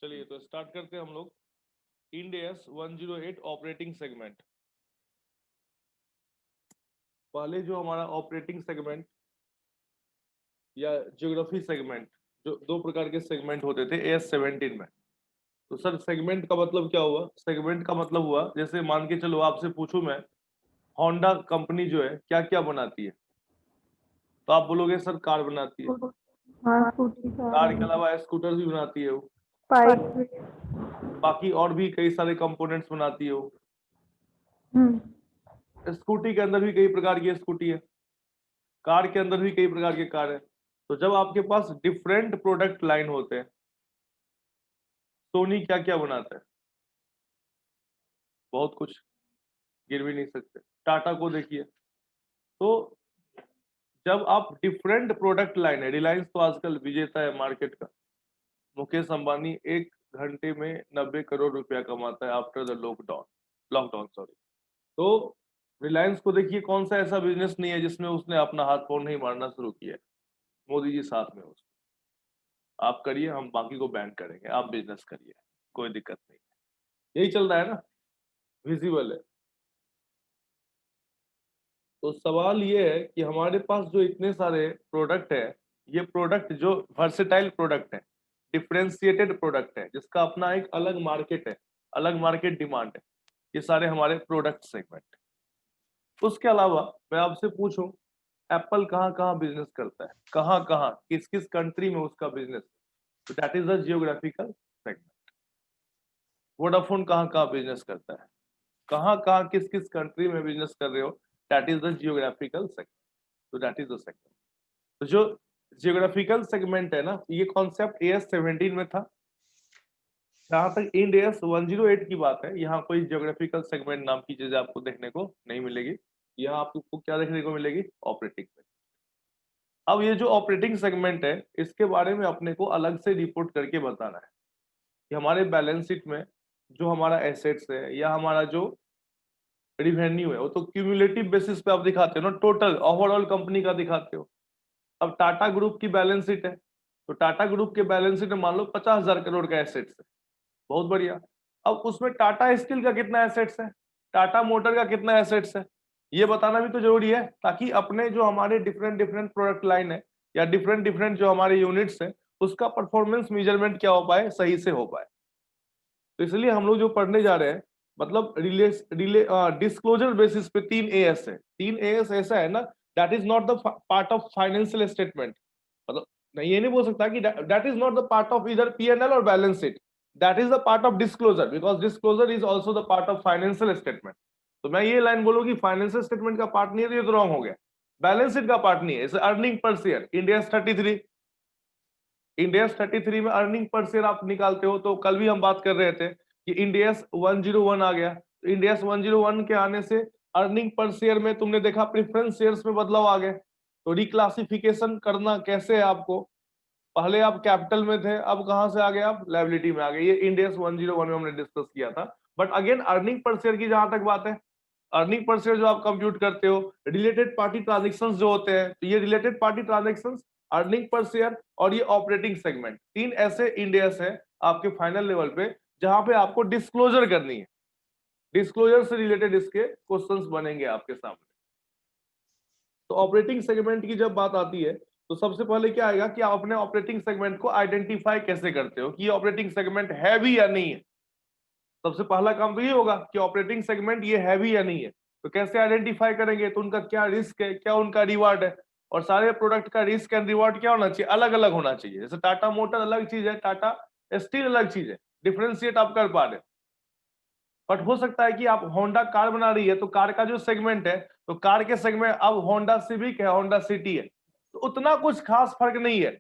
चलिए तो स्टार्ट करते हैं हम लोग। End S 108 operating segment. पहले जो हमारा ऑपरेटिंग सेगमेंट या ज्योग्राफी सेगमेंट, जो दो प्रकार के सेगमेंट होते थे एस 17 में। तो सर सेगमेंट का मतलब क्या हुआ? सेगमेंट का मतलब हुआ, जैसे मान के चलो आपसे पूछूं मैं, होंडा कंपनी जो है क्या क्या बनाती है, तो आप बोलोगे सर कार बनाती है। हाँ, स्कूटी कार के अलावा स्कूटर भी बनाती है वो, बाइक। बाकी और भी कई सारे कंपोनेंट्स बनाती है वो। स्कूटी के अंदर भी कई प्रकार की स्कूटी है, कार के अंदर भी कई प्रकार के कार है। तो जब आपके पास डिफरेंट प्रोडक्ट लाइन होते हैं, सोनी क्या क्या बनाता है? बहुत कुछ, गिर भी नहीं सकते। टाटा को देखिए। तो जब आप डिफरेंट प्रोडक्ट लाइन है, रिलायंस तो आजकल विजेता है मार्केट का। मुकेश अंबानी 1 घंटे में 90 करोड़ रुपया कमाता है after the lockdown lockdown sorry. तो रिलायंस को देखिए, कौन सा ऐसा बिजनेस नहीं है जिसमें उसने अपना हाथ पांव नहीं मारना शुरू किया है। मोदी जी साथ में उसके। आप करिए, हम बाकी को बैन करेंगे, आप बिजनेस करिए, कोई दिक्कत नहीं है। यही चल रहा है ना, विजिबल है। तो सवाल ये है कि हमारे पास जो इतने सारे प्रोडक्ट है, ये प्रोडक्ट जो वर्सेटाइल प्रोडक्ट है, डिफरेंशिएटेड प्रोडक्ट है, जिसका अपना एक अलग मार्केट है, अलग मार्केट डिमांड है, ये सारे हमारे प्रोडक्ट सेगमेंट। उसके अलावा मैं आपसे पूछूं, एप्पल कहाँ कहाँ बिजनेस करता है, कहाँ कहाँ किस किस कंट्री में उसका बिजनेस, तो that is the geographical segment. Vodafone कहाँ कहाँ बिजनेस करता है, कहाँ कहाँ किस किस कंट्री में बिजनेस कर रहे हो, that is the geographical segment. तो दैट इज द सेगमेंट। तो जो जियोग्राफिकल सेगमेंट है ना, ये कॉन्सेप्ट एएस 17 में था। जहां तक इंड एएस 108 की बात है, यहाँ कोई जियोग्राफिकल सेगमेंट नाम की चीज आपको देखने को नहीं मिलेगी। यहाँ आपको क्या देखने को मिलेगी? ऑपरेटिंग में। अब ये जो ऑपरेटिंग सेगमेंट है, इसके बारे में अपने को अलग से रिपोर्ट करके बताना है कि हमारे बैलेंस शीट में जो हमारा एसेट्स है या हमारा जो रिवेन्यू है, वो तो क्यूमुलेटिव बेसिस पे आप दिखाते हो ना, टोटल ओवरऑल कंपनी का दिखाते हो। अब टाटा ग्रुप की बैलेंस शीट है, तो टाटा ग्रुप के बैलेंस शीट में मान लो 50,000 करोड़ का एसेट्स है। बहुत बढ़िया। अब उसमें टाटा स्टील का कितना एसेट्स है, टाटा मोटर का कितना एसेट्स है, ये बताना भी तो जरूरी है, ताकि अपने जो हमारे डिफरेंट डिफरेंट प्रोडक्ट लाइन है या डिफरेंट डिफरेंट जो हमारे यूनिट्स है, उसका परफॉर्मेंस मेजरमेंट क्या हो पाए, सही से हो पाए। तो इसलिए हम लोग जो पढ़ने जा रहे हैं, मतलब डिस्क्लोजर बेसिस पे 3 एएस है। 3 एएस ऐसा है ना, that is not the part of financial statement. मतलब नहीं, ये नहीं बोल सकता कि that is not the part of इधर पीएनएल और balance sheet, that is the part of disclosure, because disclosure is also the part of financial statement. तो मैं ये लाइन बोलूँ कि फाइनेंशियल स्टेटमेंट का पार्ट नहीं है, तो ये तो रॉन्ग हो गया। बैलेंस शीट का पार्ट नहीं है। Earning per share India 33, index 33 में अर्निंग पर शेयर आप निकालते हो। तो कल भी हम बात कर रहे थे कि इंडेक्स 101 आ गया, तो इंडेक्स 101 के आने से अर्निंग पर शेयर में तुमने देखा प्रेफरेंस शेयर्स में बदलाव आ गए। तो रिक्लासिफिकेशन करना कैसे है आपको, पहले आप कैपिटल में थे, अब कहां से आ गए आप, लायबिलिटी में आ गए। ये इंडेक्स 101 में हमने डिस्कस किया था। But again earning per share की जहां तक बात है, अर्निंग पर शेयर जो आप कंप्यूट करते हो, रिलेटेड पार्टी ट्रांजेक्शंस जो होते हैं, तो ये related party transactions, earning per share और ये ऑपरेटिंग सेगमेंट, 3 ऐसे इंडेक्स है आपके फाइनल लेवल पे जहां पे आपको डिस्क्लोजर करनी है। डिस्क्लोजर से रिलेटेड इसके क्वेश्चंस बनेंगे आपके सामने। तो ऑपरेटिंग सेगमेंट की जब बात आती है, तो सबसे पहले क्या आएगा कि आप अपने ऑपरेटिंग सेगमेंट को आइडेंटिफाई कैसे करते हो कि ये ऑपरेटिंग सेगमेंट है भी या नहीं है। सबसे पहला काम तो ये होगा कि ऑपरेटिंग सेगमेंट ये है भी या नहीं है। तो कैसे आइडेंटिफाई करेंगे, तो उनका क्या रिस्क है, क्या उनका रिवार्ड है, और सारे प्रोडक्ट का रिस्क एंड रिवार्ड क्या होना चाहिए, अलग अलग होना चाहिए। जैसे टाटा मोटर अलग चीज है, टाटा स्टील अलग चीज है, डिफरेंशिएट आप कर पा रहे। बट हो सकता है कि आप होंडा कार बना रही है, तो कार का जो सेगमेंट है, तो कार के सेगमेंट अब होंडा सिविक है, होंडा सिटी है, तो उतना कुछ खास फर्क नहीं है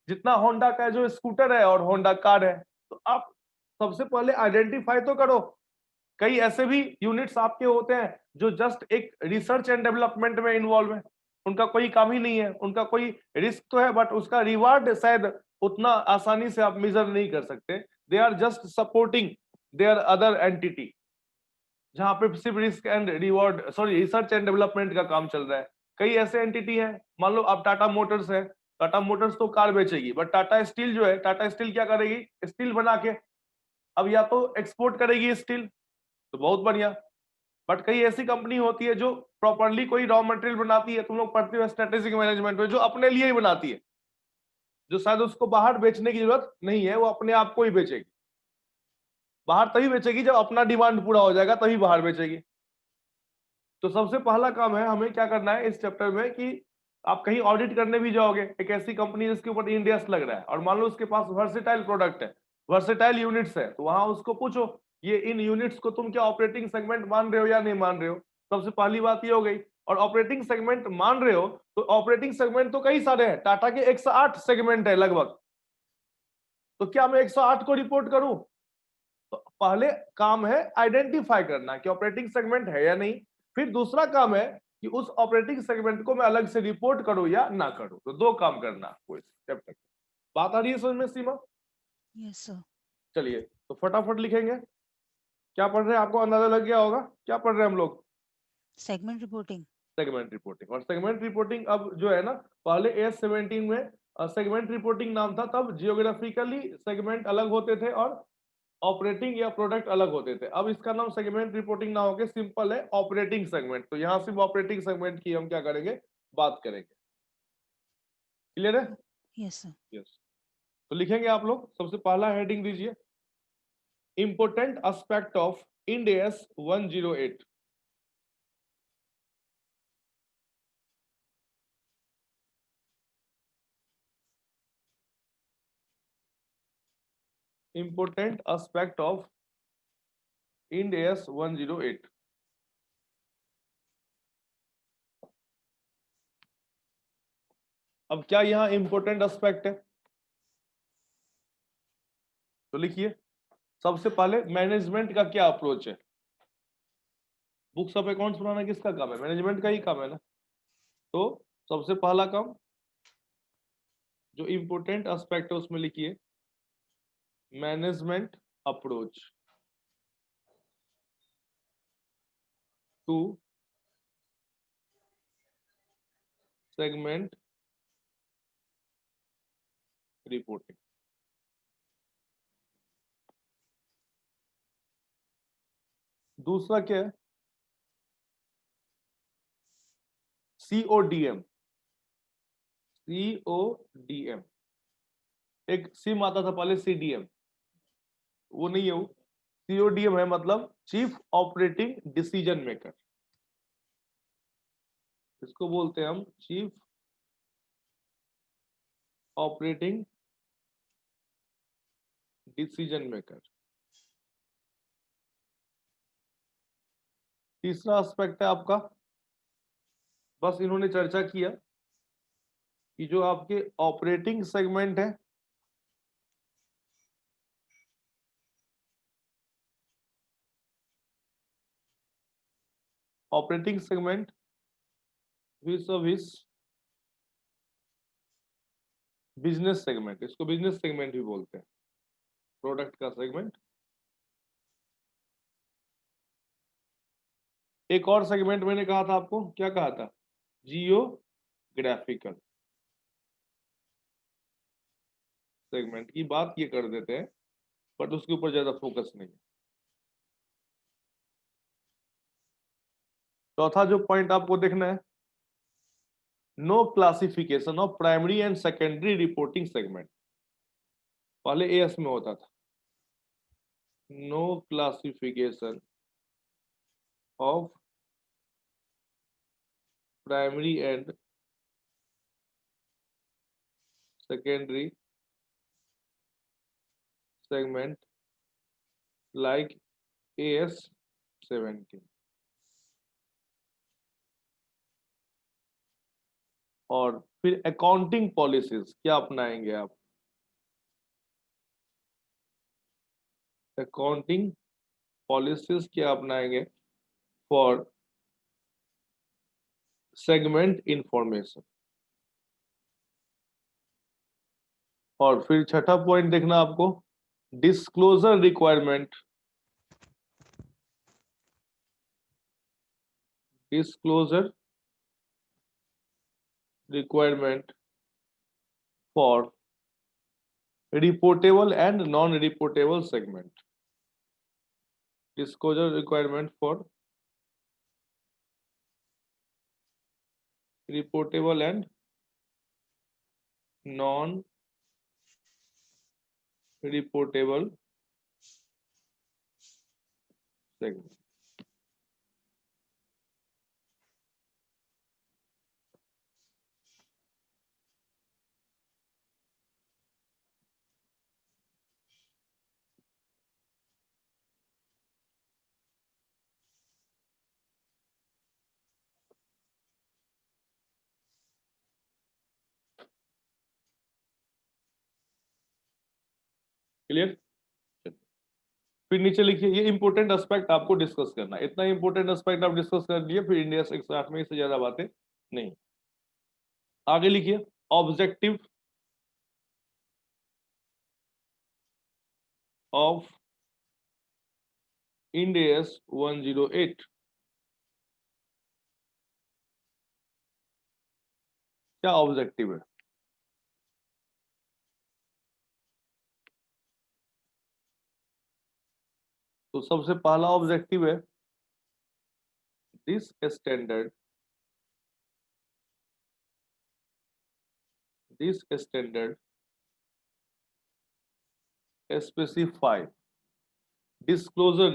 जितना होंडा का जो स्कूटर है और होंडा कार है। तो आप सबसे पहले आइडेंटिफाई तो करो। कई ऐसे भी यूनिट्स आपके होते हैं जो जस्ट एक रिसर्च एंड डेवलपमेंट में इन्वॉल्व है, उनका कोई काम ही नहीं है, उनका कोई रिस्क तो है बट उसका रिवार्ड शायद उतना आसानी से आप मेजर नहीं कर सकते। They are just supporting their other entity, जहां पे सिर्फ risk and reward sorry research and development का काम चल रहा है। कई ऐसे एंटिटी हैं, मान लो आप टाटा मोटर्स है, टाटा मोटर्स तो कार बेचेगी, बट टाटा स्टील जो है, टाटा स्टील क्या करेगी, स्टील बना के अब या तो एक्सपोर्ट करेगी स्टील, तो बहुत बढ़िया। बट कई ऐसी कंपनी होती है जो प्रॉपरली कोई रॉ मटेरियल बनाती है, तुम लोग पढ़ते हो स्ट्रेटेजिक मैनेजमेंट में, जो अपने लिए ही बनाती है, जो शायद उसको बाहर बेचने की जरूरत नहीं है, वो अपने आप को ही बेचेगी। बाहर तभी बेचेगी जब अपना डिमांड पूरा हो जाएगा, तभी बाहर बेचेगी। तो सबसे पहला काम है हमें क्या करना है इस चैप्टर में कि आप कहीं ऑडिट करने भी जाओगे, एक ऐसी कंपनी जिसके ऊपर इंड एस लग रहा है, और मान लो उसके पास वर्सेटाइल प्रोडक्ट है, वर्सेटाइल यूनिट्स है, तो वहां उसको पूछो ये इन यूनिट्स को तुम क्या ऑपरेटिंग सेगमेंट मान रहे हो या नहीं मान रहे हो। सबसे पहली बात ये हो गई। और ऑपरेटिंग सेगमेंट मान रहे हो तो ऑपरेटिंग सेगमेंट तो कई सारे हैं, टाटा के 108 सेगमेंट है लगभग, तो क्या मैं 108 को रिपोर्ट करूं? तो पहले काम है आइडेंटिफाई करना कि ऑपरेटिंग सेगमेंट है या नहीं, फिर दूसरा काम है कि उस ऑपरेटिंग सेगमेंट को मैं अलग से रिपोर्ट करूं या ना करूं। तो दो काम करना आपको इस चैप्टर। बात आ रही है समझ में सीमा? Yes sir. चलिए तो फटाफट लिखेंगे। क्या पढ़ रहे हैं, आपको अंदाजा लग गया होगा क्या पढ़ रहे हैं हम लोग? Segment reporting. Segment reporting. और सेगमेंट रिपोर्टिंग अब जो है ना, पहले एस 17 में सेगमेंट रिपोर्टिंग नाम था, तब जियोग्राफिकली सेगमेंट अलग होते थे और ऑपरेटिंग या प्रोडक्ट अलग होते थे। अब इसका नाम सेगमेंट रिपोर्टिंग ना होकर सिंपल है ऑपरेटिंग सेगमेंट। तो यहां सिर्फ ऑपरेटिंग सेगमेंट की हम क्या करेंगे, बात करेंगे। क्लियर है? Yes sir. यस। तो लिखेंगे आप लोग, सबसे पहला हेडिंग दीजिए, important aspect of end S 108। Important aspect of end S 108। अब क्या यहाँ इंपोर्टेंट एस्पेक्ट है? तो लिखिए, सबसे पहले मैनेजमेंट का क्या अप्रोच है। बुक्स ऑफ अकाउंट्स बनाना किसका काम है? मैनेजमेंट का ही काम है ना। तो सबसे पहला काम जो इंपोर्टेंट एस्पेक्ट है उसमें लिखिए management approach to segment reporting. दूसरा क्या है? CODM। CODM, एक सिम आता था पहले CDM, वो नहीं है वो, CODM है, मतलब चीफ ऑपरेटिंग डिसीजन मेकर। इसको बोलते हैं हम चीफ ऑपरेटिंग डिसीजन मेकर। तीसरा एस्पेक्ट है आपका, बस इन्होंने चर्चा किया कि जो आपके ऑपरेटिंग सेगमेंट है, operating segment vis business segment, इसको बिजनेस सेगमेंट भी बोलते हैं, प्रोडक्ट का सेगमेंट। एक और सेगमेंट मैंने कहा था आपको, क्या कहा था? जियोग्राफिकल सेगमेंट की बात ये कर देते हैं, बट उसके ऊपर ज्यादा फोकस नहीं है। चौथा जो पॉइंट आपको देखना है, no classification of primary and secondary reporting segment. पहले एएस में होता था, no classification of primary and secondary segment like AS 17। और फिर अकाउंटिंग पॉलिसीज क्या अपनाएंगे आप? अकाउंटिंग पॉलिसीज क्या अपनाएंगे फॉर सेगमेंट इंफॉर्मेशन। और फिर छठा पॉइंट देखना आपको, disclosure requirement, disclosure requirement for reportable and non-reportable segment. Disclosure requirement for reportable and non-reportable segment. Clear? फिर नीचे लिखिए, ये इंपोर्टेंट एस्पेक्ट आपको डिस्कस करना है। इतना इंपोर्टेंट एस्पेक्ट आप डिस्कस कर लिए, फिर इंडिया 108 में इससे ज्यादा बातें नहीं। आगे लिखिए, ऑब्जेक्टिव ऑफ इंडिया 108। क्या ऑब्जेक्टिव है? तो सबसे पहला ऑब्जेक्टिव है this standard specify disclosure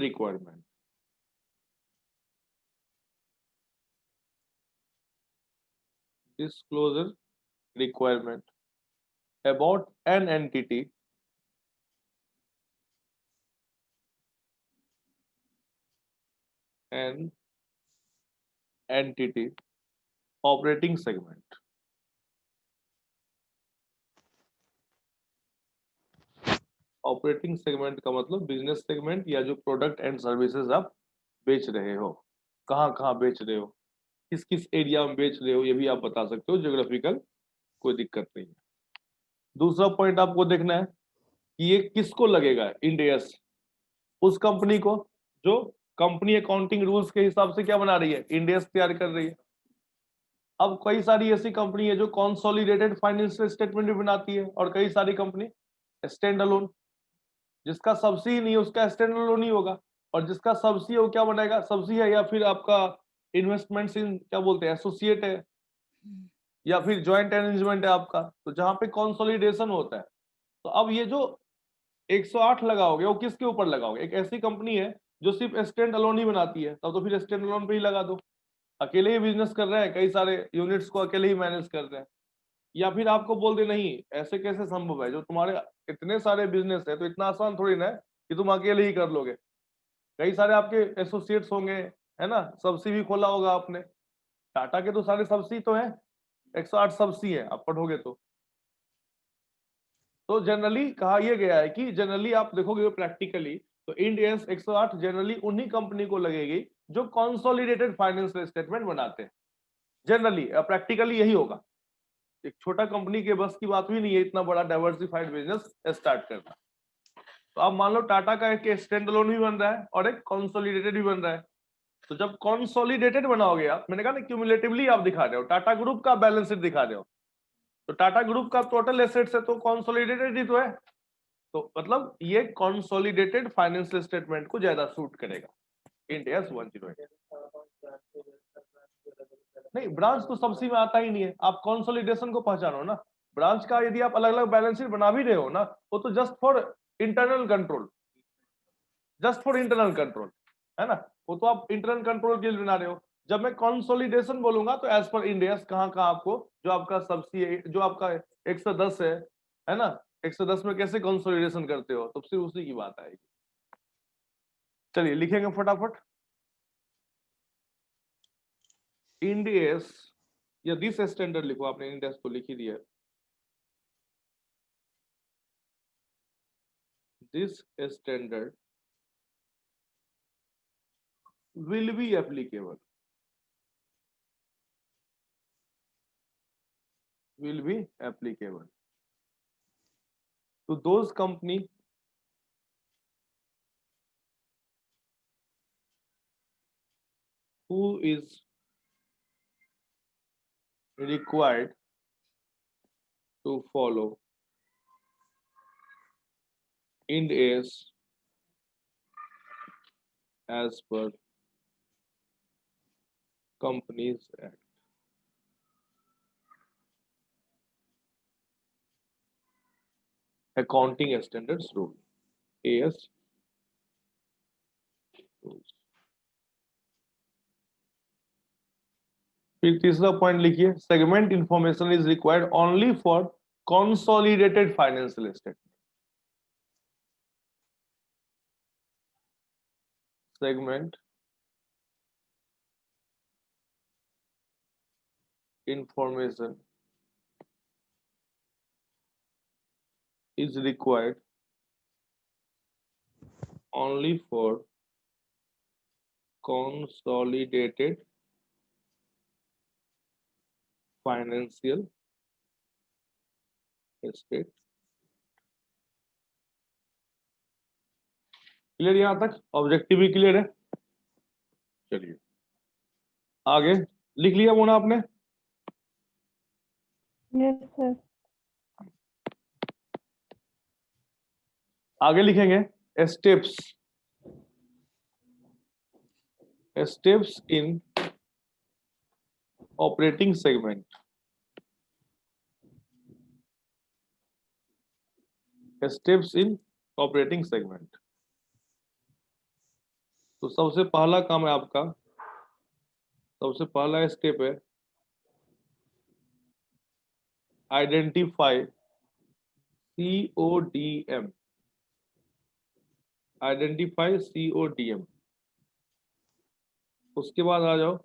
requirement about an entity operating segment। Operating segment का मतलब बिजनेस सेगमेंट या जो प्रोडक्ट एंड सर्विसेज आप बेच रहे हो, कहाँ कहाँ बेच रहे हो, किस किस एरिया में बेच रहे हो, ये भी आप बता सकते हो। ज्योग्राफिकल कोई दिक्कत नहीं है। दूसरा पॉइंट आपको देखना है कि ये किसको लगेगा, इंडियस, उस कंपनी को जो कंपनी अकाउंटिंग रूल्स के हिसाब से क्या बना रही है, इंडियस तैयार कर रही है। अब कई सारी ऐसी कंपनी है जो कॉन्सोलिडेटेड फाइनेंशियल स्टेटमेंट भी बनाती है, और कई सारी कंपनी स्टैंड अलोन, जिसका सब्सिडी नहीं है उसका स्टैंड अलोन ही होगा, और जिसका सब्सिडी है वो क्या बनाएगा, सब्सिडी है या फिर आपका इन्वेस्टमेंट्स इन क्या बोलते हैं, एसोसिएट है, या फिर ज्वाइंट अरेंजमेंट है आपका, तो जहां पे कंसोलिडेशन होता है। तो अब ये जो 108 लगाओगे वो किसके ऊपर लगाओगे, एक ऐसी कंपनी है जो सिर्फ स्टैंड अलोन ही बनाती है, तब तो फिर स्टैंड अलोन पे ही लगा दो। अकेले ही बिजनेस कर रहे हैं, कई सारे यूनिट्स को अकेले ही मैनेज कर रहे हैं। या फिर आपको बोल दे नहीं, ऐसे कैसे संभव है, जो तुम्हारे इतने सारे बिजनेस है तो इतना आसान थोड़ी ना है कि तुम अकेले ही कर लोगे। कई सारे आपके एसोसिएट्स होंगे, है ना, सब्सिडी भी खोला होगा आपने। टाटा के तो सारे सब्सिडी तो है, 108 सब्सिडी है आप पढ़ोगे तो जनरली कहा यह गया है कि जनरली आप देखोगे प्रैक्टिकली तो इंडियंस 108 जनरली उन्हीं कंपनी को लगेगी जो कंसोलिडेटेड फाइनेंशियल स्टेटमेंट बनाते हैं। जनरली प्रैक्टिकली यही होगा। एक छोटा कंपनी के बस की बात भी नहीं है इतना बड़ा डाइवर्सिफाइड बिजनेस स्टार्ट करना। तो आप मान लो टाटा का एक स्टैंड अलोन भी बन रहा है और एक कंसोलिडेटेड भी बन रहा है। तो जब कंसोलिडेटेड बनाओगे आप, मैंने कहा ना क्यूमुलेटिवली आप दिखा रहे हो, टाटा ग्रुप का बैलेंस शीट दिखा रहे हो, तो टाटा ग्रुप का टोटल एसेट्स है तो कंसोलिडेटेड ही तो है। तो मतलब ये कंसोलिडेटेड फाइनेंशियल स्टेटमेंट को ज्यादा सूट करेगा इंडिया 108। नहीं, ब्रांच तो सबसी में आता ही नहीं है, आप कंसोलिडेशन को पहचानो ना। ब्रांच का यदि आप अलग अलग बैलेंस शीट बना भी रहे हो ना, वो तो जस्ट फॉर इंटरनल कंट्रोल, है ना, वो तो आप इंटरनल कंट्रोल के लिए बना रहे हो। जब मैं कंसोलिडेशन बोलूंगा तो एज पर इंडिया कहाँ कहाँ आपको जो आपका सब्सिडी जो आपका 110 है ना, 110 में कैसे कंसोलिडेशन करते हो, तो सिर्फ उसी की बात आएगी। चलिए लिखेंगे फटाफट। इंडियस या दिस स्टैंडर्ड लिखो, आपने इंडियस तो लिख ही दिया। This standard will be applicable to those company who is required to follow Ind AS as per Companies Act. Accounting Standards Rule, AS rules. फिर तीसरा पॉइंट लिखिए, segment information is required only for consolidated financial statement. Segment information is required only for consolidated financial statement. Clear यहां तक? Objective भी clear है? चलिए आगे लिख लिया मोना आपने? Yes, sir. आगे लिखेंगे steps in operating segment. Steps in operating segment. तो सबसे पहला काम है आपका, सबसे पहला स्टेप है आइडेंटिफाई CODM. Identify CODM. उसके बाद आ जाओ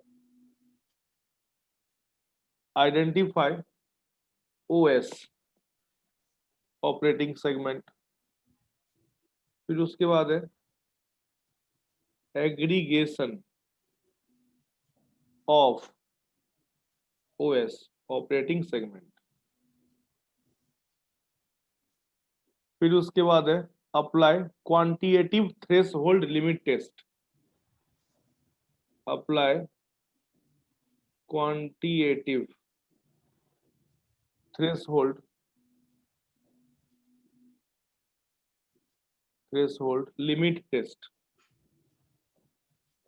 आइडेंटिफाई OS ऑपरेटिंग सेगमेंट. फिर उसके बाद है aggregation of OS operating segment. फिर उसके बाद है apply quantitative threshold limit test. Apply quantitative threshold limit test.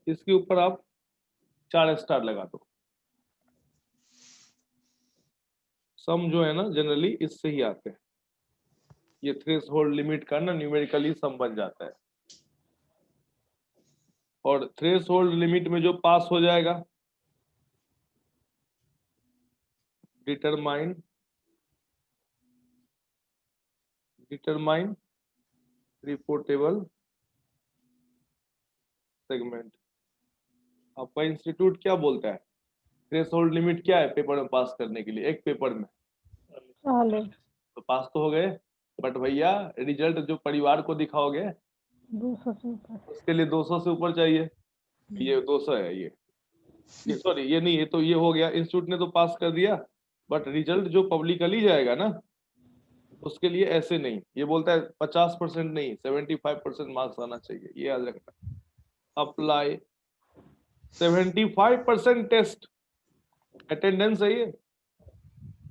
इसके ऊपर आप 4 स्टार लगा दो. सम जो है ना जनरली इससे ही आते हैं. ये थ्रेशोल्ड लिमिट का ना न्यूमेरिकली सम बन जाता है. और थ्रेशोल्ड लिमिट में जो पास हो जाएगा डिटरमाइन रिपोर्टेबल सेगमेंट. आपका इंस्टीट्यूट क्या बोलता है थ्रेशोल्ड लिमिट क्या है पेपर में पास करने के लिए? एक पेपर में 40, तो पास तो हो गए, बट भैया रिजल्ट जो परिवार को दिखाओगे 200 से ऊपर. उसके लिए 200 से ऊपर चाहिए. ये 200 है. ये सॉरी ये नहीं, ये तो ये हो गया. इंस्टीट्यूट ने तो पास कर दिया, बट रिजल्ट जो पब्लिकली जाएगा ना उसके लिए ऐसे नहीं. ये बोलता है 50% नहीं 75% मार्क्स आना चाहिए. ये याद रखना. अप्लाई 75% टेस्ट अटेंडेंस है ये.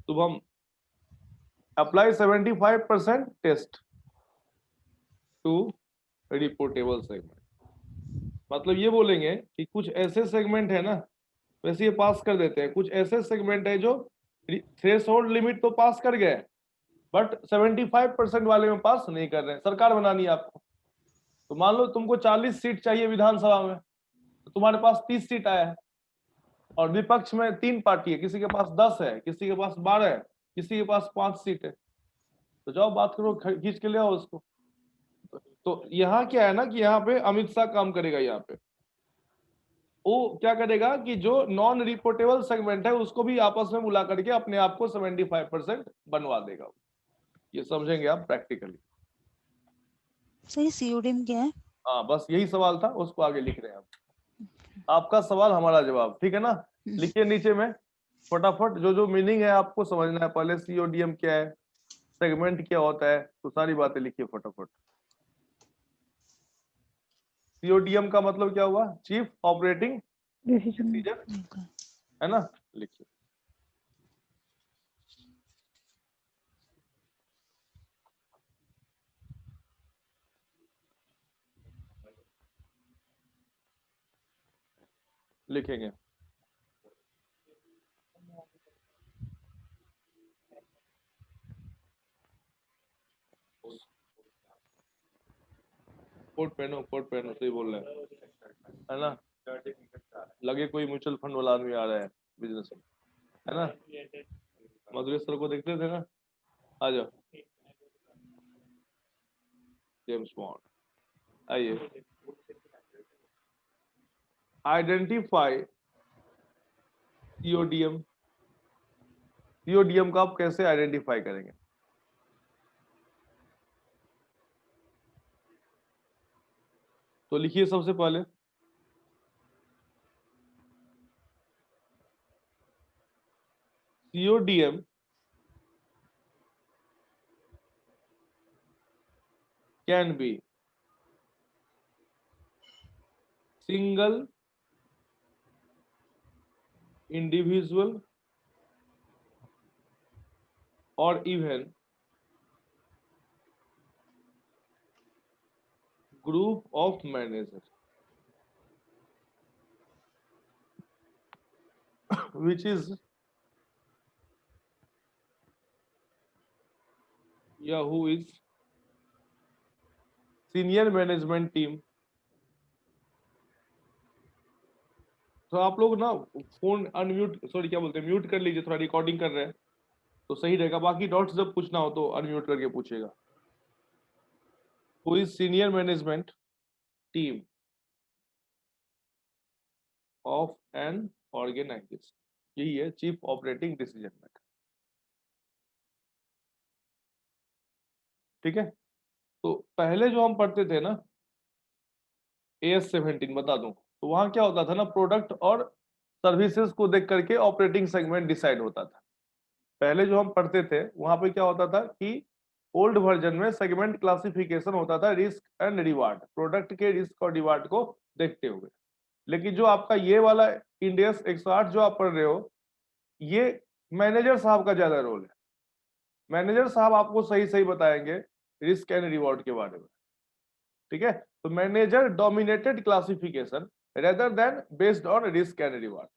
तो हम apply 75% test to reportable segment. मतलब ये बोलेंगे कि कुछ ऐसे सेगमेंट है ना, वैसे ये पास कर देते हैं. कुछ ऐसे सेगमेंट है जो थ्रेशोल्ड लिमिट तो पास कर गए, बट 75% वाले में पास नहीं कर रहे हैं. सरकार बनानी है आपको. तो मान लो तुमको 40 सीट चाहिए विधानसभा में, तो तुम्हारे पास 30 सीट आया है, और विपक्ष में 3 पार्टी है, किसी के पास 10 है, किसी के पास 12 है, किसी के पास 5 सीट है. तो जाओ बात करो, खींच के ले आओ उसको. तो यहाँ क्या है ना कि यहाँ पे अमित शाह काम करेगा. यहाँ पे वो क्या करेगा कि जो नॉन रिपोर्टेबल सेगमेंट है उसको भी आपस में बुला करके अपने आप को 75% बनवा देगा. ये समझेंगे आप प्रैक्टिकली. सही CODM क्या है? हाँ बस यही सवाल था, उसको आगे लिख रहे हैं आप. आपका सवाल हमारा जवाब, ठीक है ना? लिखिए नीचे में फटाफट जो जो मीनिंग है आपको समझना है. पहले CODM क्या है, सेगमेंट क्या होता है, तो सारी बातें लिखिए फटाफट. CODM का मतलब क्या हुआ? Chief operating decision. Okay. है ना? लिखिए. लिखेंगे? कोट पहनो सही बोल रहे हैं, है ना? लगे कोई म्यूचुअल फंड वाला आदमी आ रहा है बिजनेस में, है ना? मधुरेश सर को देखते थे ना, आ जाओ। जेम्स बॉन्ड, आइए। Identify CODM. सीओडीएम का आप कैसे आइडेंटिफाई करेंगे? तो लिखिए सबसे पहले CODM can be single individual or even group of managers which is who is senior management team। तो आप लोग ना फोन अनम्यूट, सॉरी क्या बोलते हैं, म्यूट कर लीजिए, थोड़ा रिकॉर्डिंग कर रहे हैं तो सही रहेगा। बाकी डॉट्स जब पूछना हो तो अनम्यूट करके पूछेगा। Who is senior management team of an organisation, यही है चीफ ऑपरेटिंग डिसीजन मेकर। ठीक है, तो पहले जो हम पढ़ते थे ना AS17 बता दूं, तो वहां क्या होता था ना, प्रोडक्ट और सर्विसेज को देख करके ऑपरेटिंग सेगमेंट डिसाइड होता था। पहले जो हम पढ़ते थे वहां पे क्या होता था कि ओल्ड वर्जन में सेगमेंट क्लासिफिकेशन होता था रिस्क एंड रिवार्ड, प्रोडक्ट के रिस्क और रिवार्ड को देखते हुए। लेकिन जो आपका ये वाला इंडेक्स 108 जो आप पढ़ रहे हो, ये मैनेजर साहब का ज्यादा रोल है। मैनेजर साहब आपको सही सही बताएंगे रिस्क एंड रिवॉर्ड के बारे में। ठीक है, तो manager dominated classification rather than based on risk and reward.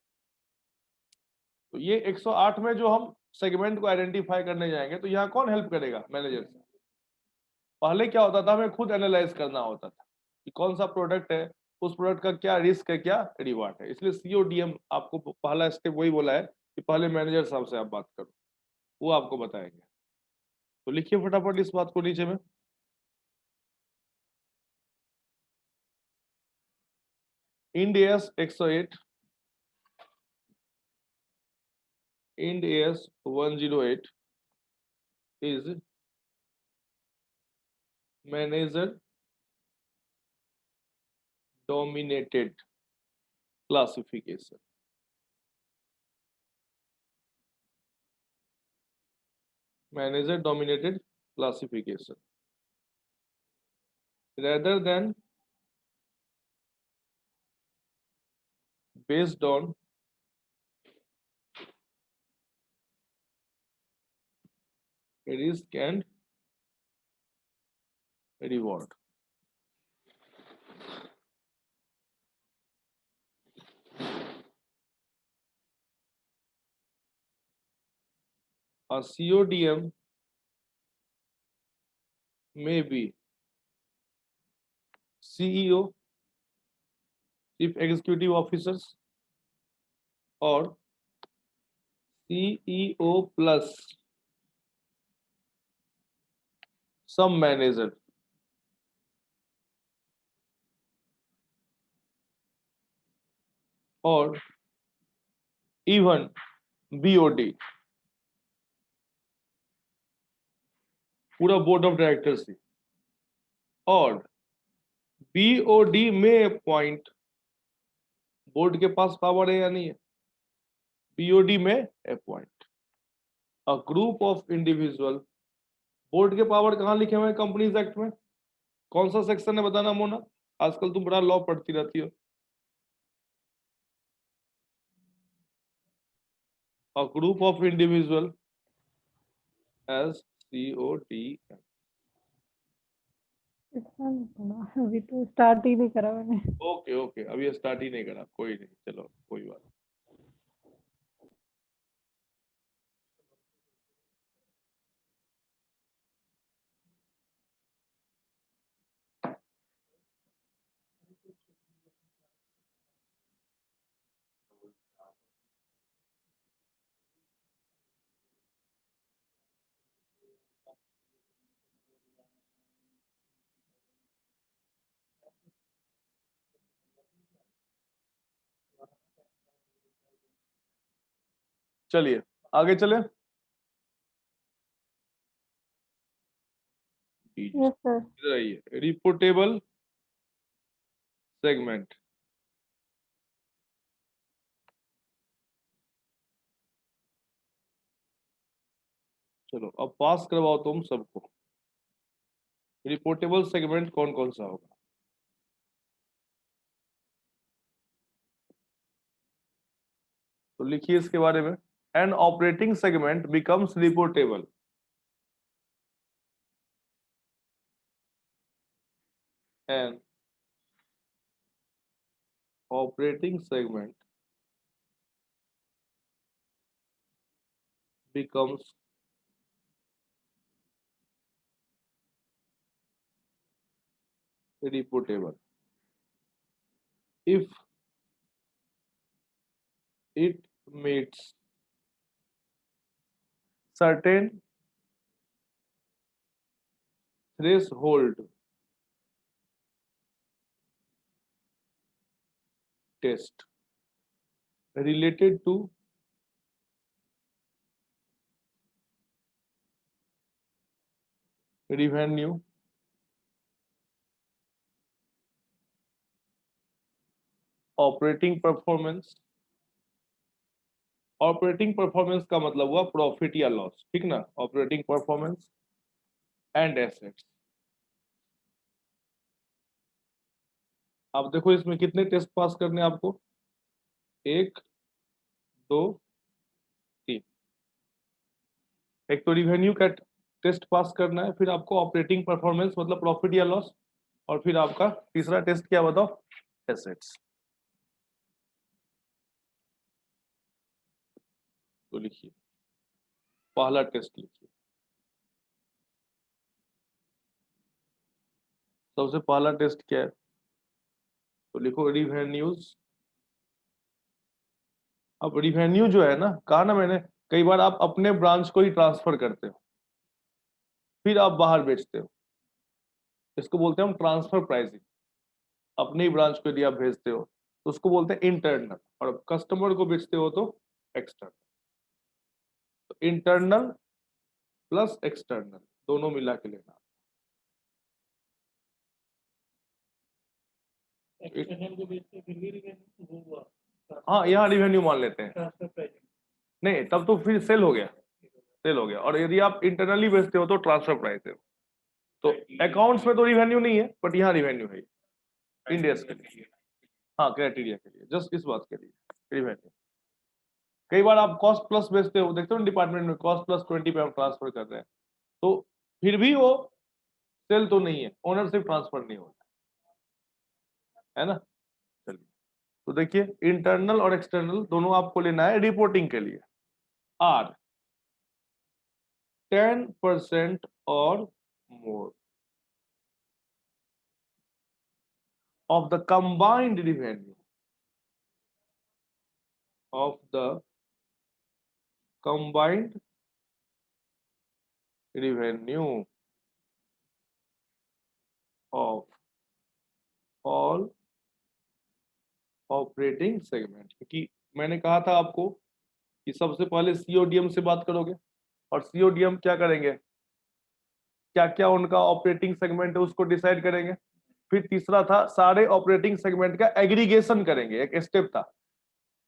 तो ये 108 में जो हम सेगमेंट को आइडेंटिफाई करने जाएंगे तो यहाँ कौन हेल्प करेगा? मैनेजर से। पहले क्या होता था, हमें खुद एनालाइज करना होता था कि कौन सा प्रोडक्ट है, उस प्रोडक्ट का क्या रिस्क है, क्या रिवार्ड है। इसलिए सीओडीएम आपको पहला स्टेप वही बोला है कि पहले मैनेजर साहब से आप बात करो, वो आपको बताएंगे। तो लिखिए फटाफट इस बात को नीचे में। End S 108, end S 108 is manager dominated classification। manager dominated classification rather than based on risk and reward। A CODM may be CEO, Chief Executive Officers, or CEO plus some manager, or even BOD, पूरा board of directors ही। और BOD में appoint, board के पास power है या नहीं है, BOD में appoint a group of individual. Board के पावर कहाँ लिखे हुए हैं कंपनीज एक्ट में? कौन सा सेक्शन है बताना मोना, आजकल तुम बड़ा लॉ पढ़ती रहती हो। अ group of individual S CODM। इतना नहीं पढ़ा, अभी तो स्टार्ट ही नहीं करा मैंने। ओके ओके, अभी स्टार्ट ही नहीं करा, कोई नहीं, चलो कोई बात नहीं। चलिए आगे चले। Yes sir. इधर आइए, रिपोर्टेबल सेगमेंट। चलो अब पास करवाओ तुम सबको, रिपोर्टेबल सेगमेंट कौन कौन सा होगा। तो लिखिए इसके बारे में, an operating segment becomes reportable an operating segment becomes reportable if it meets certain threshold test related to revenue, operating performance. Operating performance का मतलब हुआ प्रॉफिट या लॉस, ठीक ना, ऑपरेटिंग परफॉर्मेंस एंड एसेट्स। अब देखो इसमें कितने टेस्ट पास करने हैं आपको, 1 2 3। एक तो रिवेन्यू का टेस्ट पास करना है, फिर आपको ऑपरेटिंग परफॉर्मेंस मतलब प्रॉफिट या लॉस, और फिर आपका तीसरा टेस्ट क्या बताओ, एसेट्स। तो लिखिए पहला टेस्ट लिखिए, सबसे पहला टेस्ट क्या है, तो लिखो रिवेन्यूज। अब रिवेन्यू जो है ना, कहा ना मैंने, कई बार आप अपने ब्रांच को ही ट्रांसफर करते हो, फिर आप बाहर बेचते हो, इसको बोलते हैं हम ट्रांसफर प्राइसिंग। अपने ही ब्रांच को यदि आप भेजते हो तो उसको बोलते हैं इंटरनल, और कस्टमर को बेचते हो तो एक्सटर्नल। तो इंटरनल प्लस एक्सटर्नल दोनों मिला के लेना। हाँ यहाँ रिवेन्यू मान लेते हैं, नहीं तब तो फिर सेल हो गया, सेल हो गया। और यदि आप इंटरनली बेचते हो तो ट्रांसफर प्राइस है। तो अकाउंट्स में तो रिवेन्यू नहीं है, बट यहाँ रिवेन्यू है इंडियस के लिए, हाँ क्राइटेरिया के लिए, जस्ट इस बात के लिए रिवेन्यू। कई बार आप कॉस्ट प्लस बेचते हो, देखते हो डिपार्टमेंट में कॉस्ट प्लस 20 पे हम ट्रांसफर कर रहे हैं, तो फिर भी वो सेल तो नहीं है, ओनरशिप ट्रांसफर नहीं होता है ना। चलिए तो देखिए इंटरनल और एक्सटर्नल दोनों आपको लेना है रिपोर्टिंग के लिए। आर 10% और more of the combined revenue of the combined revenue of all operating segment. क्योंकि मैंने कहा था आपको कि सबसे पहले सीओडीएम से बात करोगे, और सीओडीएम क्या करेंगे, क्या क्या उनका ऑपरेटिंग सेगमेंट है उसको डिसाइड करेंगे। फिर तीसरा था सारे ऑपरेटिंग सेगमेंट का एग्रीगेशन करेंगे, एक स्टेप था,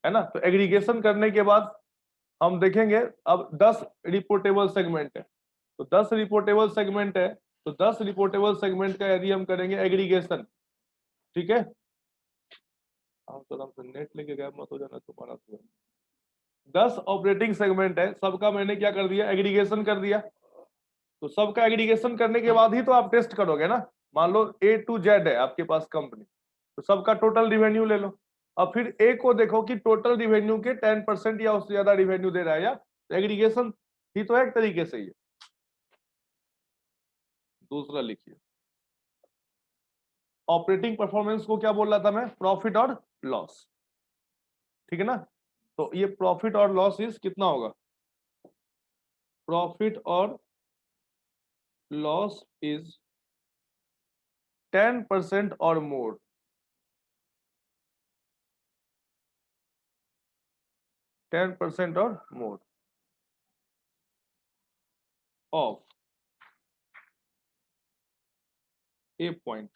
है ना। तो एग्रीगेशन करने के बाद हम देखेंगे अब 10 रिपोर्टेबल सेगमेंट है, तो 10 रिपोर्टेबल सेगमेंट है, तो 10 रिपोर्टेबल सेगमेंट का यदि हम करेंगे एग्रीगेशन, ठीक है। हम तो आराम से नेट लेके गए, मत हो जाना तुम्हारा। तो 10 ऑपरेटिंग सेगमेंट है, सबका मैंने क्या कर दिया, एग्रीगेशन कर दिया। तो सबका एग्रीगेशन करने के बाद ही तो आप टेस्ट करोगे ना, मान लो A to Z है आपके पास कंपनी, तो सबका टोटल रिवेन्यू ले लो। अब फिर A को देखो कि टोटल रिवेन्यू के 10% या उससे ज्यादा रिवेन्यू दे रहा है, या एग्रीगेशन ही तो है एक तरीके से ये। दूसरा लिखिए, ऑपरेटिंग परफॉर्मेंस को क्या बोल रहा था मैं, प्रॉफिट और लॉस, ठीक है ना। तो ये प्रॉफिट और लॉस इज कितना होगा, प्रॉफिट और लॉस इज 10% और मोर, 10% और more of a point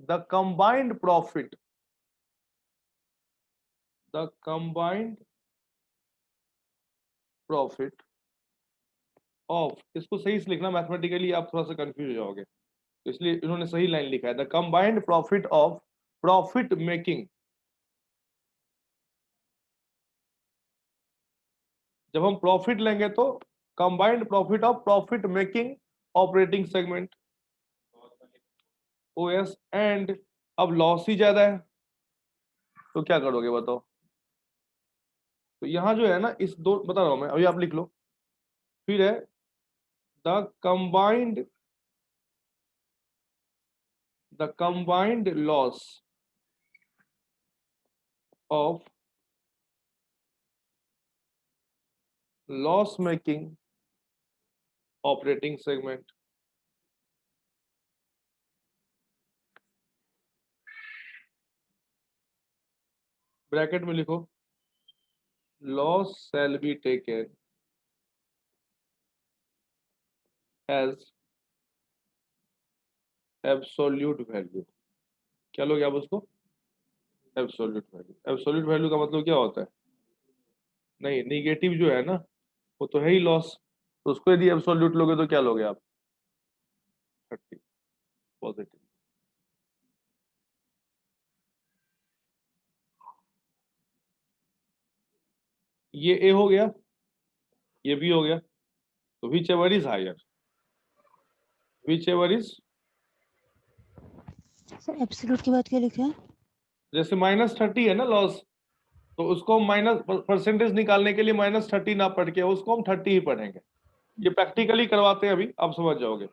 the combined profit, the combined profit of, इसको सही से लिखना, मैथमेटिकली आप थोड़ा सा कंफ्यूज हो जाओगे, तो इसलिए इन्होंने सही लाइन लिखा है, the combined profit of profit making. जब हम प्रॉफिट लेंगे तो combined profit of profit making operating segment OS, and अब लॉस ही ज्यादा है तो क्या करोगे बताओ। तो यहां जो है ना, इस दो बता रहा हूं मैं, अभी आप लिख लो। फिर है the combined loss of loss making operating segment bracket में लिखो, loss shall be taken as absolute value। क्या लोगे आप उसको, एब्सोल्यूट वैल्यू। एब्सोल्यूट वैल्यू का मतलब क्या होता है, नहीं निगेटिव जो है ना वो तो है ही लॉस, तो उसको यदि एब्सोल्यूट लोगे तो क्या लोगे आप, 30 पॉजिटिव। ये ए हो गया, ये बी हो गया, तो whichever is higher, whichever is, sir absolute के बाद क्या लिखा है? जैसे -30 है ना लॉस, तो उसको माइनस परसेंटेज निकालने के लिए -30 ना पढ़ के उसको हम 30 ही पढ़ेंगे। ये प्रैक्टिकली करवाते हैं अभी, आप समझ जाओगे।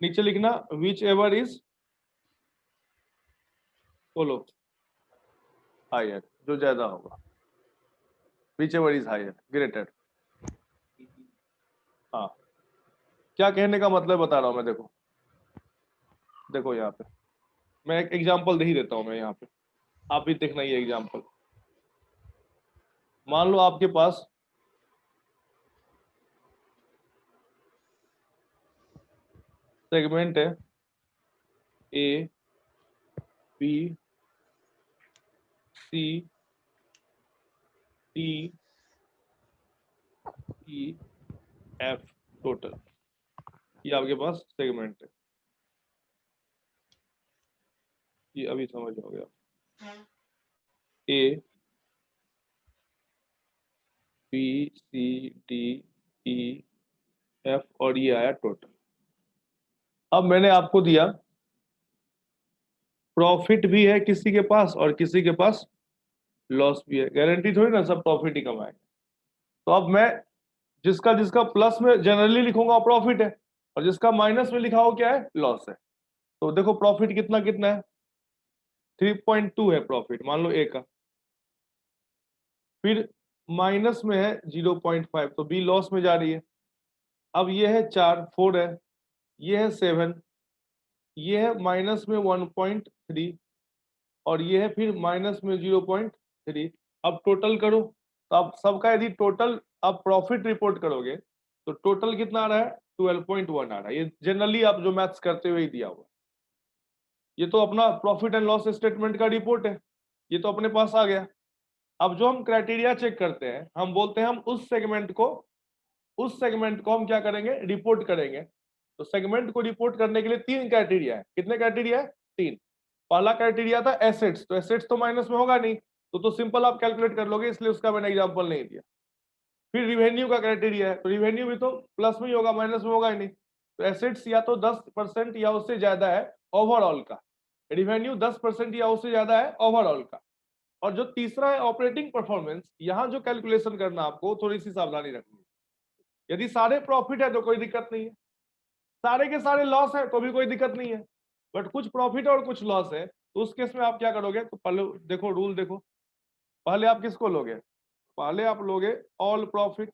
नीचे लिखना विच एवर इज, बोलो हायर, जो ज्यादा होगा, whichever is higher greater. हाँ, क्या कहने का मतलब बता रहा हूं मैं, देखो देखो यहाँ पे मैं एक एग्जांपल दे ही देता हूं मैं यहाँ पे, आप भी देखना ये एग्जांपल। मान लो आपके पास सेगमेंट है A B C D E F total, ये आपके पास सेगमेंट है, ये अभी समझ जाओगे आप। A B C D E F और ये आया टोटल। अब मैंने आपको दिया प्रॉफिट भी है किसी के पास और किसी के पास लॉस भी है, गारंटी थोड़ी ना सब प्रॉफिट ही कमाएंगे। तो अब मैं जिसका जिसका प्लस में जनरली लिखूंगा प्रॉफिट है, और जिसका माइनस में लिखा हो क्या है, लॉस है। तो देखो प्रॉफिट कितना कितना है, 3.2 है प्रॉफिट मान लो ए का, फिर माइनस में है 0.5, तो बी लॉस में जा रही है। अब ये है 4 है, ये है 7, ये है माइनस में 1.3, और ये है फिर माइनस में 0.3। अब टोटल करो, तो आप सबका यदि टोटल आप प्रॉफिट रिपोर्ट करोगे तो टोटल कितना आ रहा है, 12.1 आ रहा है। ये जनरली आप जो मैथ्स करते हुए ही दिया हुआ, ये तो अपना प्रॉफिट एंड लॉस स्टेटमेंट का रिपोर्ट है, ये तो अपने पास आ गया। अब जो हम क्राइटेरिया चेक करते हैं, हम बोलते हैं हम उस सेगमेंट को हम क्या करेंगे, रिपोर्ट करेंगे। तो सेगमेंट को रिपोर्ट करने के लिए 3 क्राइटेरिया है। कितने क्राइटेरिया है, 3। पहला क्राइटेरिया था एसेट्स, तो एसेट्स तो माइनस में होगा नहीं, तो सिंपल आप कैलकुलेट कर लोगे, इसलिए उसका मैंने एग्जांपल नहीं दिया। फिर रिवेन्यू का क्राइटेरिया है, तो रिवेन्यू भी तो प्लस में ही होगा, माइनस में होगा ही नहीं। तो एसेट्स या तो 10% या उससे ज्यादा है ओवरऑल का, रिवेन्यू 10% या उससे ज्यादा है ओवरऑल का। और जो तीसरा है ऑपरेटिंग परफॉर्मेंस, यहाँ जो कैलकुलेशन करना आपको थोड़ी सी सावधानी रखनी है। यदि सारे प्रॉफिट है तो कोई दिक्कत नहीं है, सारे के सारे लॉस है तो भी कोई दिक्कत नहीं है, बट कुछ प्रॉफिट और कुछ लॉस है, तो उस केस में आप क्या करोगे? तो पहले देखो रूल देखो, पहले आप किसको लोगे? पहले आप लोगे ऑल प्रॉफिट।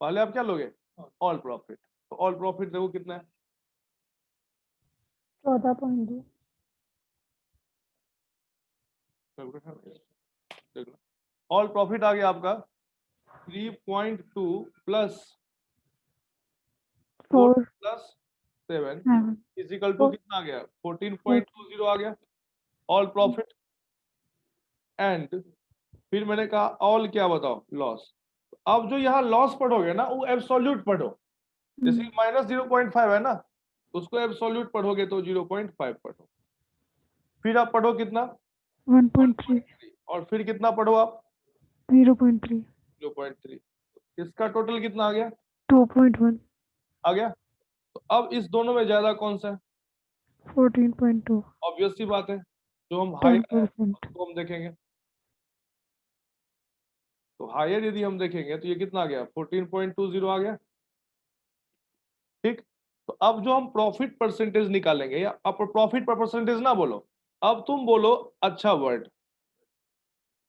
पहले आप क्या लोगे? All profit. तो ऑल प्रॉफिट देखो कितना है? 14.2। ऑल प्रॉफिट आ गया आपका 3.2 प्लस 4 4 प्लस 7 7 इजिकल टू कितना आ गया? 14.20 आ गया ऑल प्रॉफिट। एंड फिर मैंने कहा ऑल क्या बताओ? लॉस। अब जो यहाँ लॉस पढ़ोगे ना वो एब्सोल्यूट पढ़ो, जैसे माइनस 0.5 है ना, उसको एब्सोल्यूट पढ़ोगे तो 0.5 पढ़ो। फिर आप पढ़ो कितना? 1.3 और फिर कितना पढ़ो आप? 0.3 0.3। इसका टोटल कितना आ गया? 2.1 आ गया। तो अब इस दोनों में ज्यादा कौन सा है? 14.2 ऑब्वियस सी बात है, जो हम हायर है 10%। उसको हम देखेंगे। तो हायर यदि हम देखेंगे तो ये कितना आ गया? 14.20 आ गया। ठीक। तो अब जो हम प्रॉफिट परसेंटेज निकालेंगे, या अब प्रॉफिट पर परसेंटेज ना बोलो, अब तुम बोलो अच्छा word,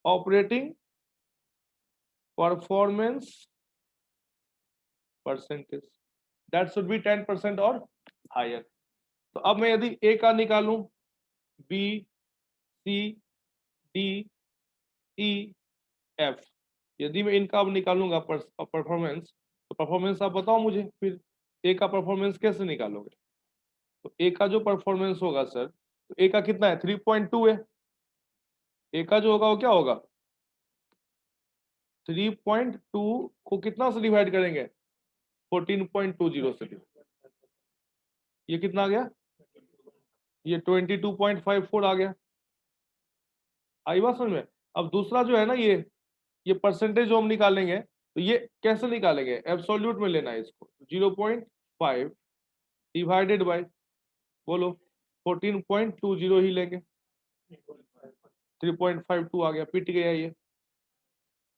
operating performance percentage, that should be 10% और हायर। तो अब मैं यदि ए का निकालूं, B, C, D, E, F, यदि मैं इनका अब निकालूंगा परफॉर्मेंस, तो परफॉर्मेंस आप बताओ मुझे फिर ए का परफॉर्मेंस कैसे निकालोगे? तो ए का जो परफॉर्मेंस होगा सर, तो ए का कितना है? 3.2 है। ए का जो होगा वो क्या होगा? 3.2 को कितना से डिवाइड करेंगे? 14.20 से डिवाइड। ये कितना आ गया? ये 22.54 आ गया। आई बात समझ में? अब दूसरा जो है ना, ये परसेंटेज जो हम निकालेंगे, तो ये कैसे निकालेंगे? एब्सोल्यूट में लेना है इसको। 0.5 डिवाइडेड बाय, बोलो 14.20 ही लेंगे। 3.52 आ गया, पिट गया ये।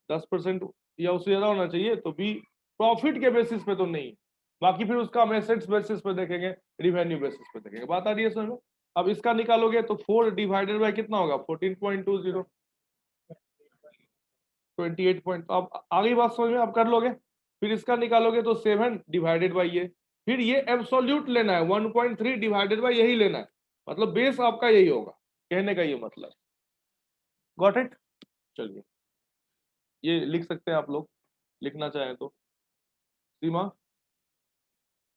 10% या उससे ज्यादा होना चाहिए, तो बी प्रॉफिट के बेसिस पे तो नहीं, बाकी फिर उसका हम एसेट्स बेसिस पे देखेंगे, रिवेन्यू बेसिस पे देखेंगे। बात आ रही है समझ में? अब इसका निकालोगे तो 4 डिवाइडेड बाय कितना होगा? 14.20, 28 पॉइंट। तो अब आगे बात समझ में? अब कर लोगे। फिर इसका निकालोगे तो 7 डिवाइडेड बाय ये, फिर ये एब्सोल्यूट लेना है, 1.3 डिवाइडेड बाय यही लेना है, मतलब बेस आपका यही होगा, कहने का ये मतलब। Got it? चलिए ये लिख सकते हैं आप लोग, लिखना चाहें तो। सीमा,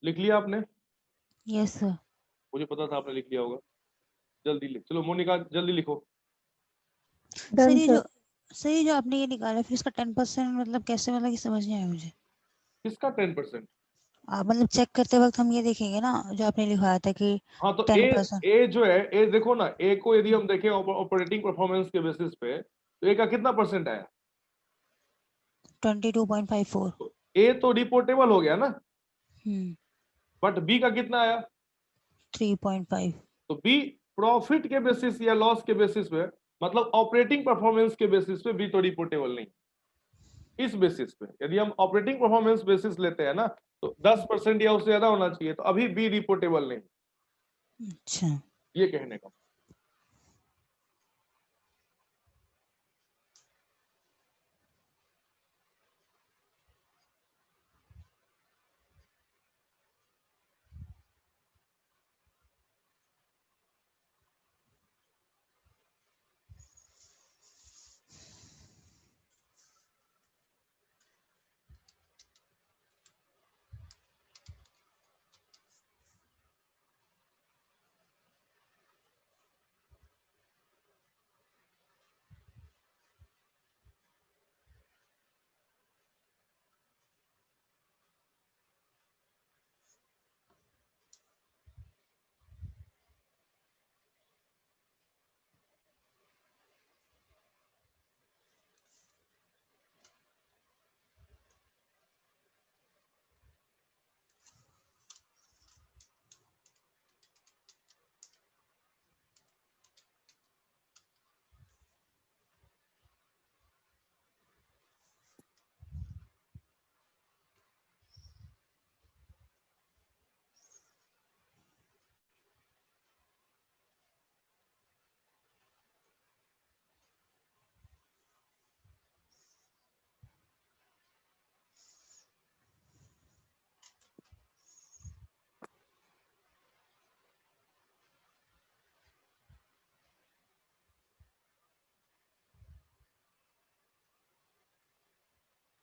लिख लिया आपने? Yes sir. मुझे पता था आपने लिख लिया होगा। जल्दी लिख, चलो मोनिका जल्दी लिखो। सर डन ये सर। जो सर ये जो आपने ये निकाला फिर इसका 10% मतलब कैसे, मतलब ये समझ नहीं आया मुझे। किसका 10%? आप मतलब चेक करते वक्त हम ये देखेंगे ना जो आपने लिखवाया था कि हाँ तो ए 10%। ए जो है, ए देखो ना, ए को यदि हम देखें ऑपरेटिंग परफॉर्मेंस के बेसिस पे, तो ए का कितना परसेंट आया? 22.54। तो ए तो रिपोर्टेबल हो गया ना, हम्म। बट बी का कितना आया? 3.5। तो बी प्रॉफिट के बेसिस या लॉस के बेसिस पे, मतलब ऑपरेटिंग परफॉर्मेंस के बेसिस पे बी तो रिपोर्टेबल नहीं। इस बेसिस पे यदि हम ऑपरेटिंग परफॉर्मेंस बेसिस लेते हैं ना, तो 10% या उससे ज्यादा होना चाहिए, तो अभी बी रिपोर्टेबल नहीं, अच्छा। ये कहने का।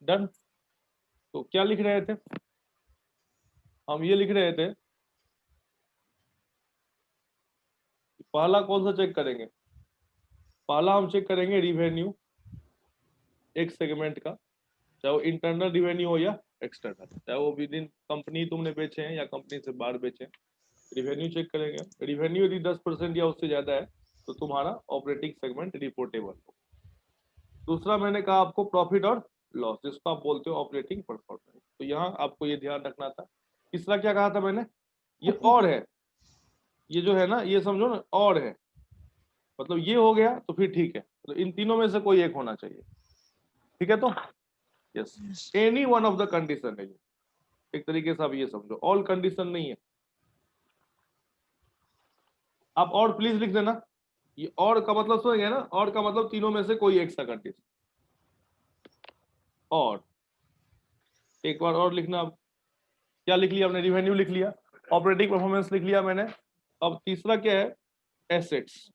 डन। तो क्या लिख रहे थे हम? ये लिख रहे थे पहला कौन सा चेक करेंगे? पहला हम चेक करेंगे रिवेन्यू एक सेगमेंट का, चाहे वो इंटरनल रिवेन्यू हो या एक्सटर्नल, चाहे वो विद इन कंपनी तुमने बेचे हैं या कंपनी से बाहर बेचे हैं, रिवेन्यू चेक करेंगे। रिवेन्यू यदि 10% या उससे ज्यादा है तो तुम्हारा ऑपरेटिंग सेगमेंट रिपोर्टेबल हो। दूसरा मैंने कहा आपको प्रॉफिट और लॉस, जिसको आप बोलते हो ऑपरेटिंग परफॉर्मेंस, तो यहाँ आपको ये ध्यान रखना था। तीसरा क्या कहा था मैंने? ये और है, ये जो है ना, ये समझो ना, और है, मतलब ये हो गया तो फिर ठीक है, तो इन तीनों में से कोई एक होना चाहिए, ठीक है? तो yes, any one of the condition है ये, एक तरीके से आप ये समझो, ऑल कंडीशन नहीं है। आप और प्लीज लिख देना, ये और का मतलब समझ ना, और का मतलब तीनों में से कोई एक सा कंडीशन। और एक बार और लिखना। आप क्या लिख लिया आपने? रिवेन्यू लिख लिया, ऑपरेटिंग परफॉर्मेंस लिख लिया मैंने। अब तीसरा क्या है? एसेट्स।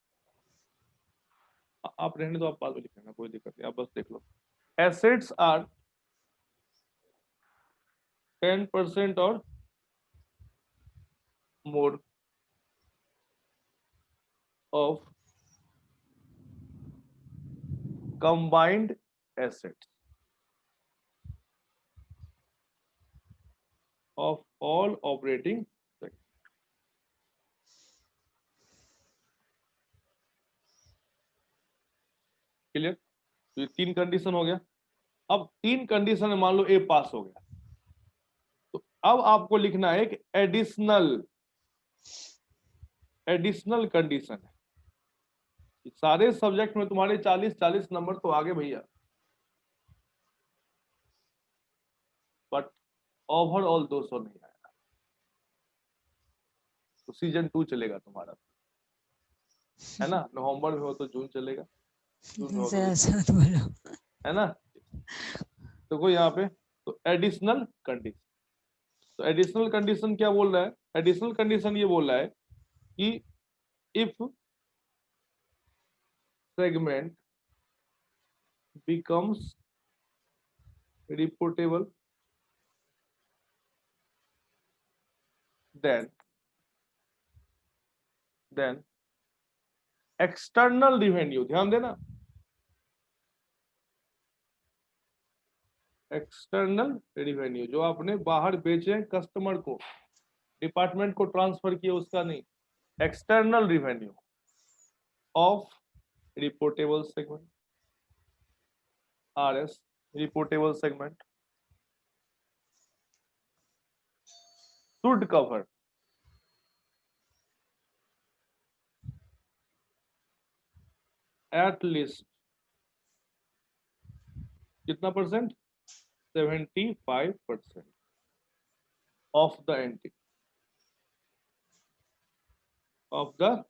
आप रहने दो, आप बाद में लिख लेना, कोई दिक्कत नहीं, आप बस देख लो। एसेट्स आर 10% और मोर of combined assets of all operating sectors. Clear? तो ये तीन कंडीशन हो गया। अब तीन कंडीशन में मान लो ए पास हो गया, तो अब आपको लिखना है एक एडिशनल कंडीशन है। सारे सब्जेक्ट में तुम्हारे 40-40 नंबर तो आगे भैया, बट ओवरऑल 200 नहीं आया। तो सीजन 2 चलेगा तुम्हारा, है ना? नवंबर में हो तो जून चलेगा, जून में हो तो बोलो। है ना? तो कोई यहाँ पे, तो एडिशनल कंडीशन। तो एडिशनल कंडीशन क्या बोल रहा है? एडिशनल कंडीशन ये बोल रहा है कि if segment becomes reportable, then external revenue, ध्यान देना, एक्सटर्नल रिवेन्यू जो आपने बाहर बेचे कस्टमर को, डिपार्टमेंट को ट्रांसफर किया, उसका नहीं, external revenue of reportable segment, RS, reportable segment, should cover at least कितना percent? 75% of the entity, of the,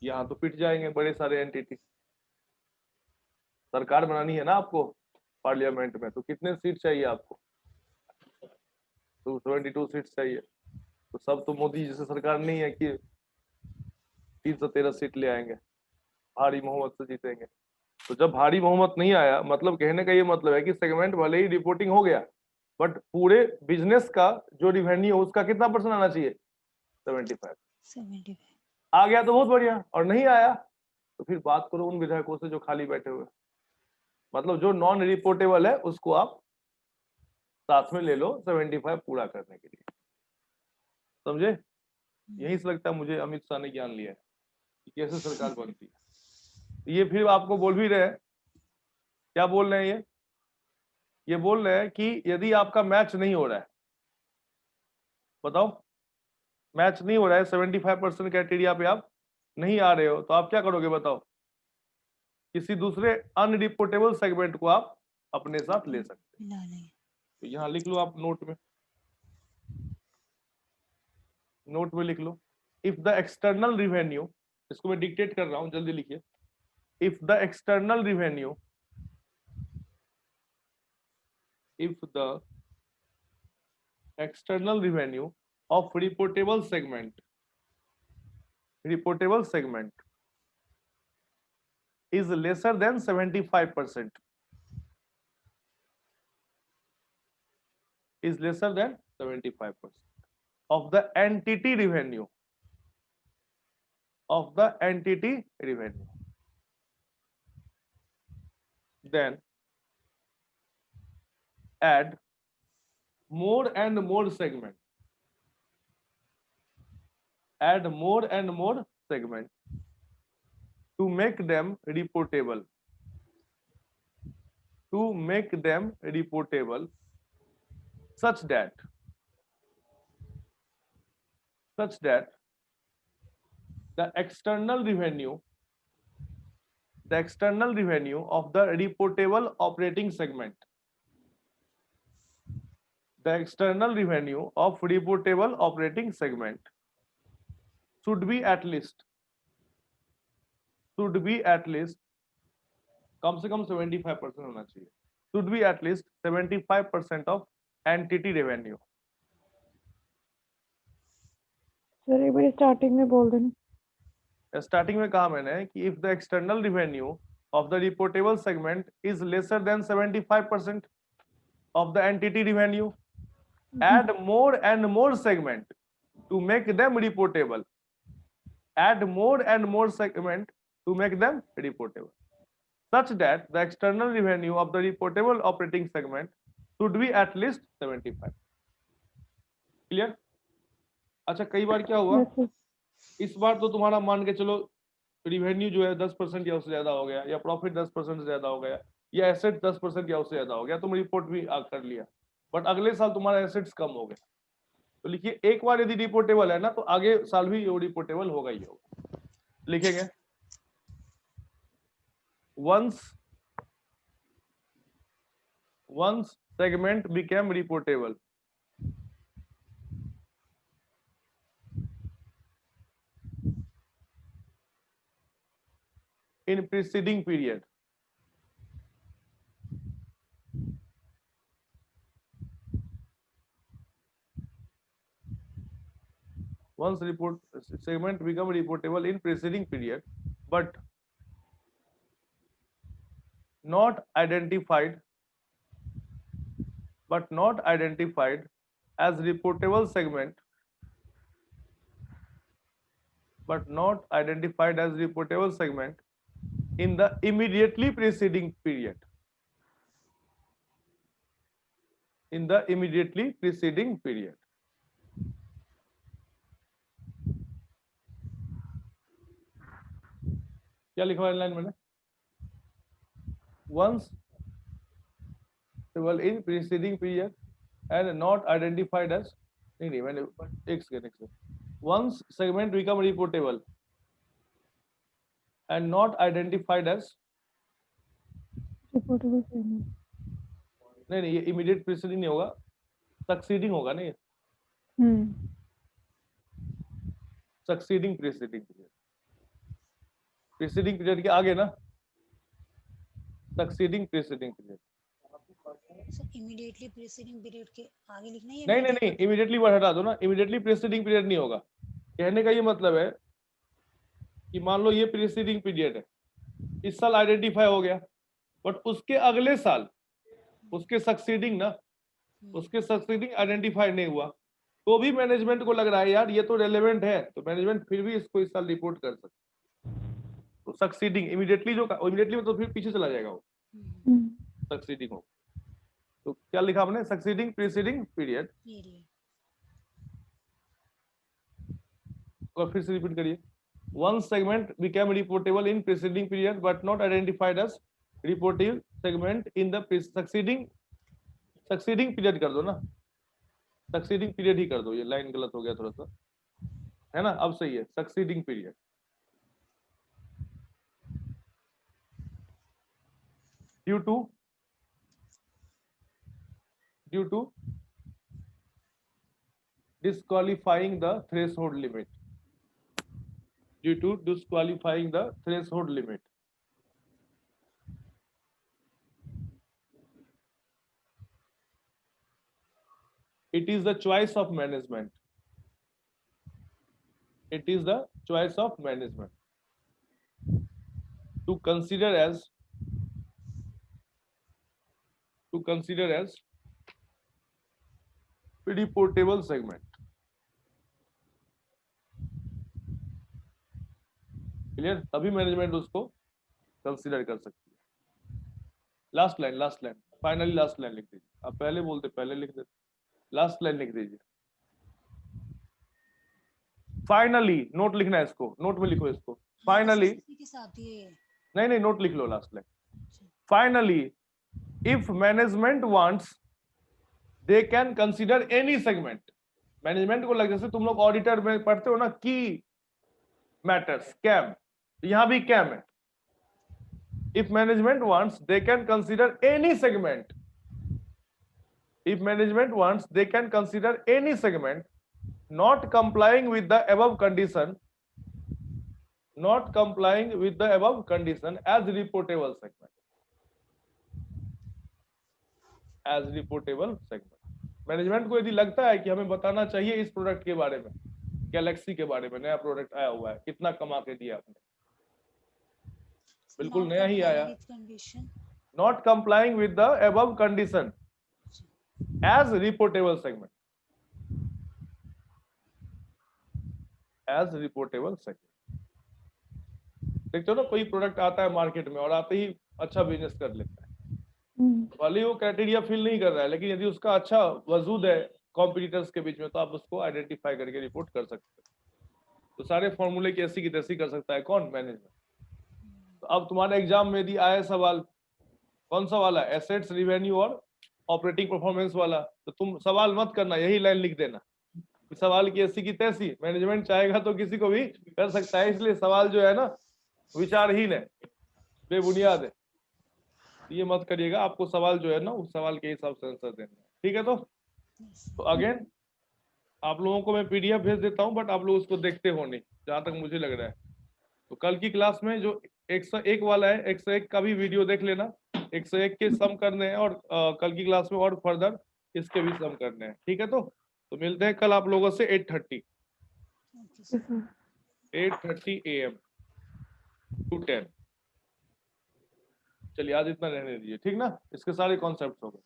यहां तो पिट जाएंगे बड़े सारे एंटिटी। सरकार बनानी है ना आपको पार्लियामेंट में, तो कितने सीट चाहिए आपको? 222 सीट चाहिए। तो सब तो मोदी जैसे सरकार नहीं है कि 313 सीट ले आएंगे, भारी बहुमत से जीतेंगे। तो जब भारी बहुमत नहीं आया, मतलब कहने का ये मतलब है कि सेगमेंट भले ही रिपोर्टिंग हो गया, बट पूरे बिजनेस का जो रिवेन्यू है उसका कितना परसेंट आना चाहिए? 75। आ गया तो बहुत बढ़िया, और नहीं आया तो फिर बात करो उन विधायकों से जो खाली बैठे हुए, मतलब जो नॉन रिपोर्टेबल है उसको आप साथ में ले लो 75 पूरा करने के लिए। समझे? यही से लगता है मुझे अमित शाह ने ज्ञान लिया है कि कैसे सरकार बनती है। ये फिर आपको बोल भी रहे हैं, क्या बोल रहे हैं ये बोल रहे हैं कि यदि आपका मैच नहीं हो रहा है, बताओ, मैच नहीं हो रहा है, 75% क्राइटेरिया पे आप नहीं आ रहे हो, तो आप क्या करोगे बताओ? किसी दूसरे अनरिपोर्टेबल सेगमेंट को आप अपने साथ ले सकते हैं। तो यहां लिख लो आप नोट में लिख लो, इफ द एक्सटर्नल रिवेन्यू, इसको मैं डिक्टेट कर रहा हूं, जल्दी लिखिए। If the external revenue, if the external revenue of reportable segment is lesser than 75%, is lesser than 75% of the entity revenue, of the entity revenue. Then add more and more segment. Add more and more segment to make them reportable. To make them reportable such that the external revenue of the reportable operating segment, the external revenue of reportable operating segment should be at least कम से कम 75% होना चाहिए, should be at least 75% of entity revenue. Sir एक बार starting में बोल देना। Starting में कहा मैंने कि if the external revenue of the reportable segment is lesser than 75% of the entity revenue, add more and more segment to make them reportable. Add more and more segment to make them reportable, such that the external revenue of the reportable operating segment should be at least 75. Clear? अच्छा, कई बार क्या हुआ, Yes, sir. इस बार तो तुम्हारा मान के चलो रिवेन्यू जो है 10% या उससे ज्यादा हो गया, या प्रॉफिट 10% से ज्यादा हो गया, या एसेट 10% या उससे ज्यादा हो गया, तुम रिपोर्ट भी कर लिया, बट अगले साल तुम्हारा एसेट्स कम हो गया, तो लिखिए एक बार यदि रिपोर्टेबल है ना तो आगे साल भी वो रिपोर्टेबल होगा ही होगा। लिखेंगे once segment became reportable, in preceding period, once segment become reportable in preceding period but not identified as reportable segment, in the immediately preceding period, क्या लिखा है लाइन मैंने, once in preceding period and not identified as, नहीं मैंने एक second, once segment become reportable and not identified as, Reportable segment. नहीं ये immediate preceding नहीं होगा, succeeding होगा ना, ये succeeding preceding period के आगे ना, succeeding preceding period, immediately preceding period के आगे लिखना है या नहीं इमीडिएटली वर्ड हटा दो ना, इमीडिएटली प्रीसीडिंग पीरियड नहीं होगा, कहने का ये मतलब है कि मान लो ये प्रीसीडिंग पीरियड है, इस साल आइडेंटिफाई हो गया, बट उसके अगले साल उसके सक्सीडिंग आइडेंटिफाई नहीं हुआ, तो भी मैनेजमेंट को लग रहा है यार ये तो रेलेवेंट है, तो मैनेजमेंट फिर भी इसको इस साल रिपोर्ट कर सकते, तो सक्सीडिंग इमीडिएटली में तो फिर पीछे चला जाएगा वो, सक्सीडिंग हो, तो क्या लिखा आपने, सक्सीडिंग प्रीसीडिंग पीरियड, और फिर से रिपीट करिए, one segment became reportable in preceding period but not identified as reportable segment in the succeeding period कर दो ना, succeeding period ही कर दो, ये लाइन गलत हो गया थोड़ा सा, है ना, अब सही है, succeeding period, due to disqualifying the threshold limit, it is the choice of management, to consider as reportable segment. Clear? तभी मैनेजमेंट उसको कंसीडर कर सकती है। Last line finally last line लिख दीजिए। आप पहले बोलते पहले लिख देते, लास्ट लाइन लिख दीजिए। फाइनली नोट लिखना है इसको, नोट में लिखो इसको। फाइनली के साथ ये नहीं नोट लिख लो last line. Finally if management wants they can consider any segment. Management को लग, जैसे तुम लोग ऑडिटर में पढ़ते हो ना की मैटर्स, कैम, यहां भी कैम है। If management wants they can consider any segment, if management wants they can consider any segment not complying with the above condition, not complying with the above condition as reportable segment, as reportable segment। Management को यदि लगता है कि हमें बताना चाहिए इस product के बारे में, गैलेक्सी के बारे में, नया प्रोडक्ट आया हुआ है, कितना कमा के दिया आपने, बिल्कुल नया ही आया, not complying with the above condition as reportable segment, as reportable segment। देखते हो ना, कोई प्रोडक्ट आता है मार्केट में और आते ही अच्छा बिजनेस कर लेता है, भले वो क्राइटेरिया फिल नहीं कर रहा है, लेकिन यदि उसका अच्छा वजूद है कॉम्पिटिटर्स के बीच में तो आप उसको आइडेंटिफाई करके रिपोर्ट कर सकते हो। तो सारे फॉर्मूले की ऐसी की तैसी कर सकता है कौन? मैनेजमेंट। तो अब तुम्हारे एग्जाम में यदि आया सवाल, कौन सा वाला? एसेट्स, रिवेन्यू और ऑपरेटिंग परफॉर्मेंस वाला, तो तुम सवाल मत करना, यही लाइन लिख देना। सवाल की ऐसी की तैसी, मैनेजमेंट चाहेगा तो किसी को भी कर सकता है, इसलिए सवाल जो है ना विचारहीन है, बेबुनियाद है, ये मत करिएगा। आपको सवाल जो है ना उस सवाल के हिसाब से आंसर देना है, ठीक है? तो अगेन आप लोगों को मैं पीडीएफ भेज देता हूं, बट आप लोग उसको देखते हो नहीं, जहां तक मुझे लग रहा है। तो कल की क्लास में जो 101 वाला है, 101 का भी वीडियो देख लेना, 101 के सम करने हैं, और कल की क्लास में और फर्दर इसके भी सम करने हैं, ठीक है? तो मिलते हैं कल आप लोगों से 8:30 AM to 10। चलिए आज इतना रहने दीजिए, ठीक ना? इसके सारे कॉन्सेप्ट हो गए।